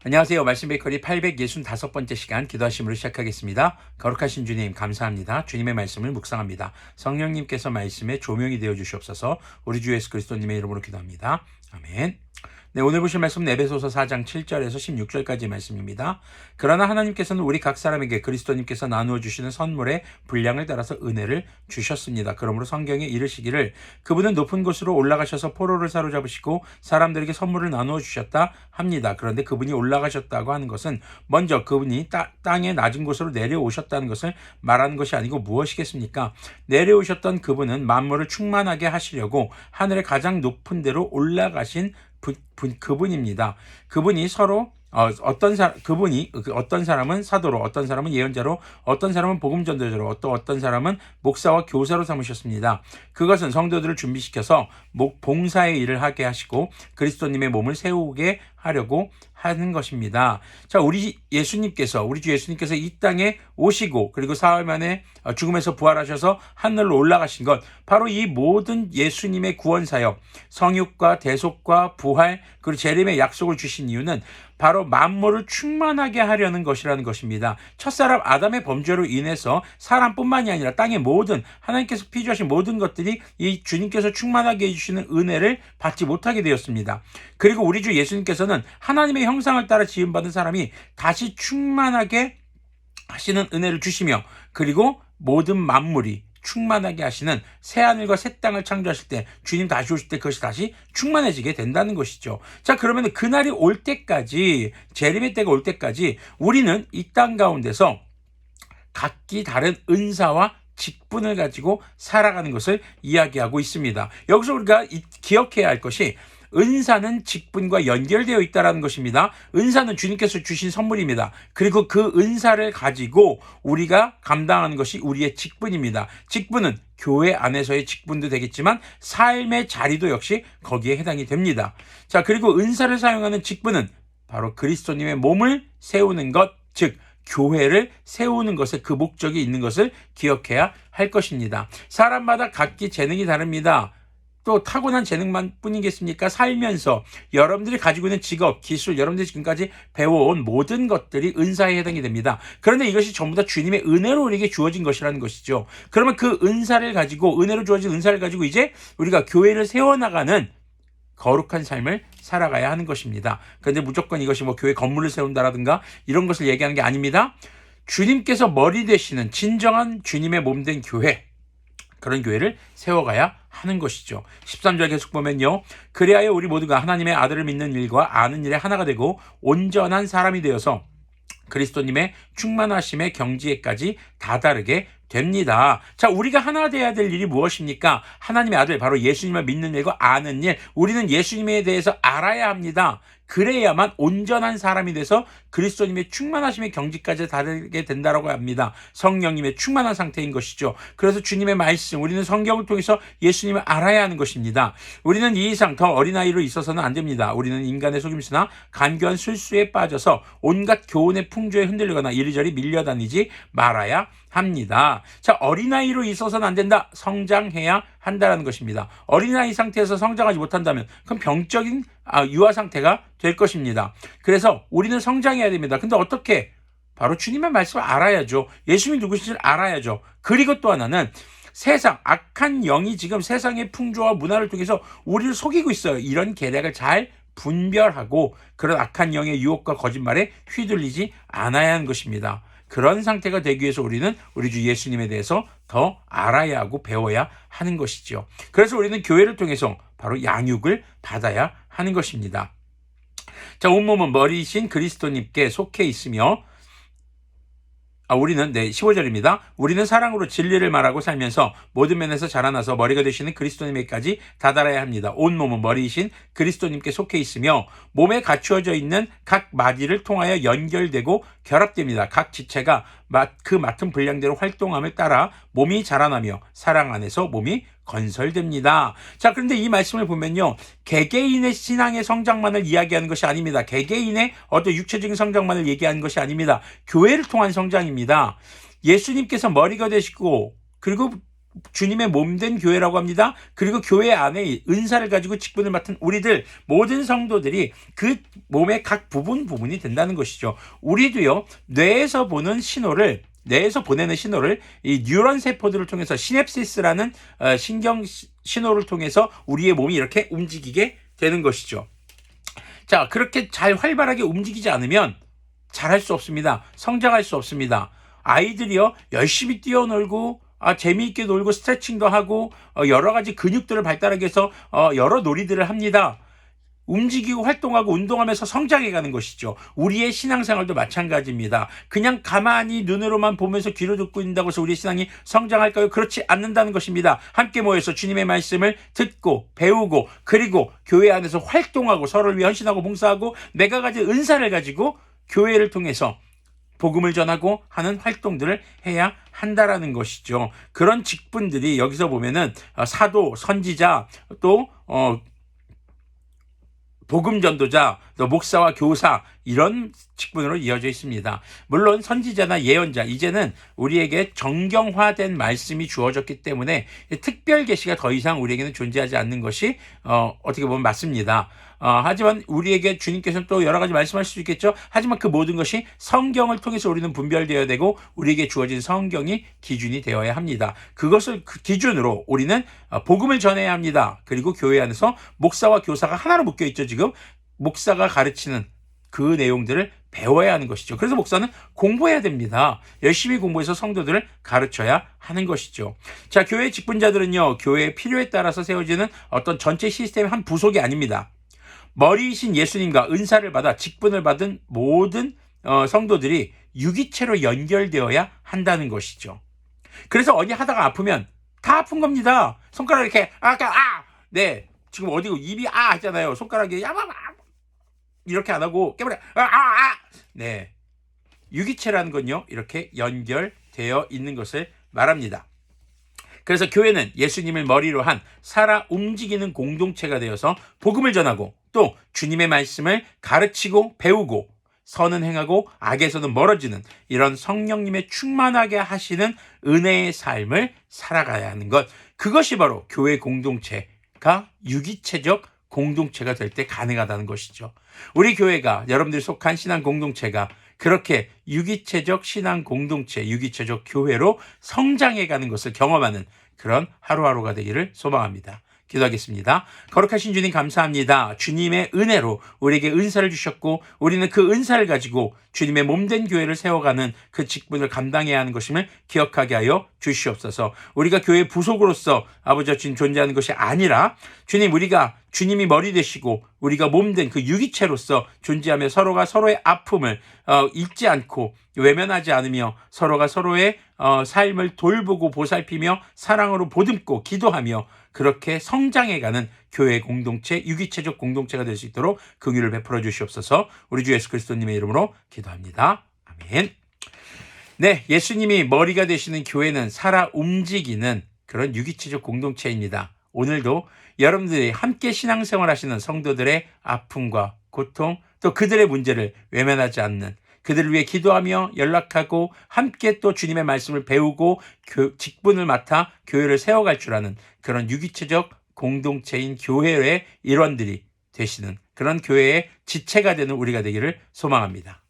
안녕하세요. 말씀 베이커리 865번째 시간 기도하심으로 시작하겠습니다. 거룩하신 주님 감사합니다. 주님의 말씀을 묵상합니다. 성령님께서 말씀에 조명이 되어 주시옵소서. 우리 주 예수 그리스도님의 이름으로 기도합니다. 아멘. 네, 오늘 보실 말씀은 에베소서 4장 7절에서 16절까지의 말씀입니다. 그러나 하나님께서는 우리 각 사람에게 그리스도님께서 나누어 주시는 선물의 분량을 따라서 은혜를 주셨습니다. 그러므로 성경에 이르시기를 그분은 높은 곳으로 올라가셔서 포로를 사로잡으시고 사람들에게 선물을 나누어 주셨다 합니다. 그런데 그분이 올라가셨다고 하는 것은 먼저 그분이 땅의 낮은 곳으로 내려오셨다는 것을 말하는 것이 아니고 무엇이겠습니까? 내려오셨던 그분은 만물을 충만하게 하시려고 하늘의 가장 높은 데로 올라가신 그분입니다. 그분이 서로 어떤 사람은 사도로, 어떤 사람은 예언자로, 어떤 사람은 복음 전도자로, 또 어떤 사람은 목사와 교사로 삼으셨습니다. 그것은 성도들을 준비시켜서 봉사의 일을 하게 하시고 그리스도님의 몸을 세우게 하려고 하는 것입니다. 자, 우리 주 예수님께서 이 땅에 오시고 그리고 사흘 만에 죽음에서 부활하셔서 하늘로 올라가신 것, 바로 이 모든 예수님의 구원 사역, 성육과 대속과 부활 그리고 재림의 약속을 주신 이유는 바로 만물을 충만하게 하려는 것이라는 것입니다. 첫사람 아담의 범죄로 인해서 사람뿐만이 아니라 땅의 모든 하나님께서 피조하신 모든 것들이 이 주님께서 충만하게 해주시는 은혜를 받지 못하게 되었습니다. 그리고 우리 주 예수님께서는 하나님의 형상을 따라 지음받은 사람이 다시 충만하게 하시는 은혜를 주시며, 그리고 모든 만물이 충만하게 하시는 새하늘과 새 땅을 창조하실 때, 주님 다시 오실 때 그것이 다시 충만해지게 된다는 것이죠. 자, 그러면 그날이 올 때까지, 재림의 때가 올 때까지 우리는 이 땅 가운데서 각기 다른 은사와 직분을 가지고 살아가는 것을 이야기하고 있습니다. 여기서 우리가 기억해야 할 것이, 은사는 직분과 연결되어 있다는 것입니다. 은사는 주님께서 주신 선물입니다. 그리고 그 은사를 가지고 우리가 감당하는 것이 우리의 직분입니다. 직분은 교회 안에서의 직분도 되겠지만 삶의 자리도 역시 거기에 해당이 됩니다. 자, 그리고 은사를 사용하는 직분은 바로 그리스도님의 몸을 세우는 것, 즉 교회를 세우는 것에 그 목적이 있는 것을 기억해야 할 것입니다. 사람마다 각기 재능이 다릅니다. 또 타고난 재능만 뿐이겠습니까? 살면서 여러분들이 가지고 있는 직업, 기술, 여러분들이 지금까지 배워온 모든 것들이 은사에 해당이 됩니다. 그런데 이것이 전부 다 주님의 은혜로 우리에게 주어진 것이라는 것이죠. 그러면 그 은사를 가지고, 은혜로 주어진 은사를 가지고 이제 우리가 교회를 세워나가는 거룩한 삶을 살아가야 하는 것입니다. 그런데 무조건 이것이 교회 건물을 세운다라든가 이런 것을 얘기하는 게 아닙니다. 주님께서 머리 되시는 진정한 주님의 몸된 교회, 그런 교회를 세워가야 하는 것이죠. 13절 계속 보면요. 그리하여 우리 모두가 하나님의 아들을 믿는 일과 아는 일에 하나가 되고 온전한 사람이 되어서 그리스도님의 충만하심의 경지에까지 다다르게 됩니다. 자, 우리가 하나 되어야 될 일이 무엇입니까? 하나님의 아들, 바로 예수님을 믿는 일과 아는 일. 우리는 예수님에 대해서 알아야 합니다. 그래야만 온전한 사람이 돼서 그리스도님의 충만하심의 경지까지 다르게 된다라고 합니다. 성령님의 충만한 상태인 것이죠. 그래서 주님의 말씀, 우리는 성경을 통해서 예수님을 알아야 하는 것입니다. 우리는 이 이상 더 어린아이로 있어서는 안 됩니다. 우리는 인간의 속임수나 간교한 술수에 빠져서 온갖 교훈의 풍조에 흔들리거나 이리저리 밀려다니지 말아야 합니다. 자, 어린아이로 있어서는 안 된다. 성장해야 한다는 것입니다. 어린아이 상태에서 성장하지 못한다면 그건 병적인 유아 상태가 될 것입니다. 그래서 우리는 성장해야 됩니다. 근데 어떻게? 바로 주님의 말씀을 알아야죠. 예수님이 누구신지를 알아야죠. 그리고 또 하나는 세상, 악한 영이 지금 세상의 풍조와 문화를 통해서 우리를 속이고 있어요. 이런 계략을 잘 분별하고 그런 악한 영의 유혹과 거짓말에 휘둘리지 않아야 하는 것입니다. 그런 상태가 되기 위해서 우리는 우리 주 예수님에 대해서 더 알아야 하고 배워야 하는 것이죠. 그래서 우리는 교회를 통해서 바로 양육을 받아야 하는 것입니다. 자, 온몸은 머리이신 그리스도님께 속해 있으며, 우리는 15절입니다. 우리는 사랑으로 진리를 말하고 살면서 모든 면에서 자라나서 머리가 되시는 그리스도님에게까지 다다라야 합니다. 온몸은 머리이신 그리스도님께 속해 있으며 몸에 갖추어져 있는 각 마디를 통하여 연결되고 결합됩니다. 각 지체가 그 맡은 분량대로 활동함을 따라 몸이 자라나며 사랑 안에서 몸이 건설됩니다. 자, 그런데 이 말씀을 보면요, 개개인의 신앙의 성장만을 이야기하는 것이 아닙니다. 개개인의 어떤 육체적인 성장만을 얘기하는 것이 아닙니다. 교회를 통한 성장입니다. 예수님께서 머리가 되시고 그리고 주님의 몸된 교회라고 합니다. 그리고 교회 안에 은사를 가지고 직분을 맡은 우리들 모든 성도들이 그 몸의 각 부분이 된다는 것이죠. 우리도요, 뇌에서 보내는 신호를 이 뉴런 세포들을 통해서 시냅시스라는 신경 신호를 통해서 우리의 몸이 이렇게 움직이게 되는 것이죠. 자, 그렇게 잘 활발하게 움직이지 않으면 잘할 수 없습니다. 성장할 수 없습니다. 아이들이요, 열심히 뛰어놀고 재미있게 놀고 스트레칭도 하고 여러 가지 근육들을 발달하기 위해서 여러 놀이들을 합니다. 움직이고 활동하고 운동하면서 성장해가는 것이죠. 우리의 신앙생활도 마찬가지입니다. 그냥 가만히 눈으로만 보면서 귀로 듣고 있는다고 해서 우리의 신앙이 성장할까요? 그렇지 않는다는 것입니다. 함께 모여서 주님의 말씀을 듣고 배우고 그리고 교회 안에서 활동하고 서로를 위해 헌신하고 봉사하고 내가 가진 은사를 가지고 교회를 통해서 복음을 전하고 하는 활동들을 해야 한다라는 것이죠. 그런 직분들이 여기서 보면은 사도, 선지자, 또 복음 전도자, 또 목사와 교사 이런 직분으로 이어져 있습니다. 물론 선지자나 예언자 이제는 우리에게 정경화된 말씀이 주어졌기 때문에 특별 계시가 더 이상 우리에게는 존재하지 않는 것이 어떻게 보면 맞습니다. 하지만 우리에게 주님께서는 또 여러 가지 말씀하실 수 있겠죠. 하지만 그 모든 것이 성경을 통해서 우리는 분별되어야 되고 우리에게 주어진 성경이 기준이 되어야 합니다. 그것을 그 기준으로 우리는 복음을 전해야 합니다. 그리고 교회 안에서 목사와 교사가 하나로 묶여 있죠. 지금 목사가 가르치는 그 내용들을 배워야 하는 것이죠. 그래서 목사는 공부해야 됩니다. 열심히 공부해서 성도들을 가르쳐야 하는 것이죠. 자, 교회 직분자들은요, 교회의 필요에 따라서 세워지는 어떤 전체 시스템의 한 부속이 아닙니다. 머리이신 예수님과 은사를 받아 직분을 받은 모든 성도들이 유기체로 연결되어야 한다는 것이죠. 그래서 어디 하다가 아프면 다 아픈 겁니다. 손가락 이렇게 네, 지금 어디고 입이 하잖아요. 손가락이 이렇게 안 하고 깨버려 네, 유기체라는 건요, 이렇게 연결되어 있는 것을 말합니다. 그래서 교회는 예수님을 머리로 한 살아 움직이는 공동체가 되어서 복음을 전하고 또 주님의 말씀을 가르치고 배우고 선은 행하고 악에서는 멀어지는 이런 성령님의 충만하게 하시는 은혜의 삶을 살아가야 하는 것, 그것이 바로 교회 공동체가 유기체적 공동체가 될 때 가능하다는 것이죠. 우리 교회가, 여러분들이 속한 신앙 공동체가 그렇게 유기체적 신앙 공동체, 유기체적 교회로 성장해가는 것을 경험하는 그런 하루하루가 되기를 소망합니다. 기도하겠습니다. 거룩하신 주님 감사합니다. 주님의 은혜로 우리에게 은사를 주셨고 우리는 그 은사를 가지고 주님의 몸된 교회를 세워가는 그 직분을 감당해야 하는 것임을 기억하게 하여 주시옵소서. 우리가 교회 부속으로서 아버지 주님 존재하는 것이 아니라 주님, 우리가 주님이 머리 되시고 우리가 몸된 그 유기체로서 존재하며 서로가 서로의 아픔을 잊지 않고 외면하지 않으며 서로가 서로의 삶을 돌보고 보살피며 사랑으로 보듬고 기도하며 그렇게 성장해가는 교회 공동체, 유기체적 공동체가 될 수 있도록 긍휼을 베풀어 주시옵소서. 우리 주 예수 그리스도님의 이름으로 기도합니다. 아멘. 네, 예수님이 머리가 되시는 교회는 살아 움직이는 그런 유기체적 공동체입니다. 오늘도 여러분들이 함께 신앙생활 하시는 성도들의 아픔과 고통, 또 그들의 문제를 외면하지 않는, 그들을 위해 기도하며 연락하고 함께 또 주님의 말씀을 배우고 직분을 맡아 교회를 세워갈 줄 아는 그런 유기체적 공동체인 교회의 일원들이 되시는 그런 교회의 지체가 되는 우리가 되기를 소망합니다.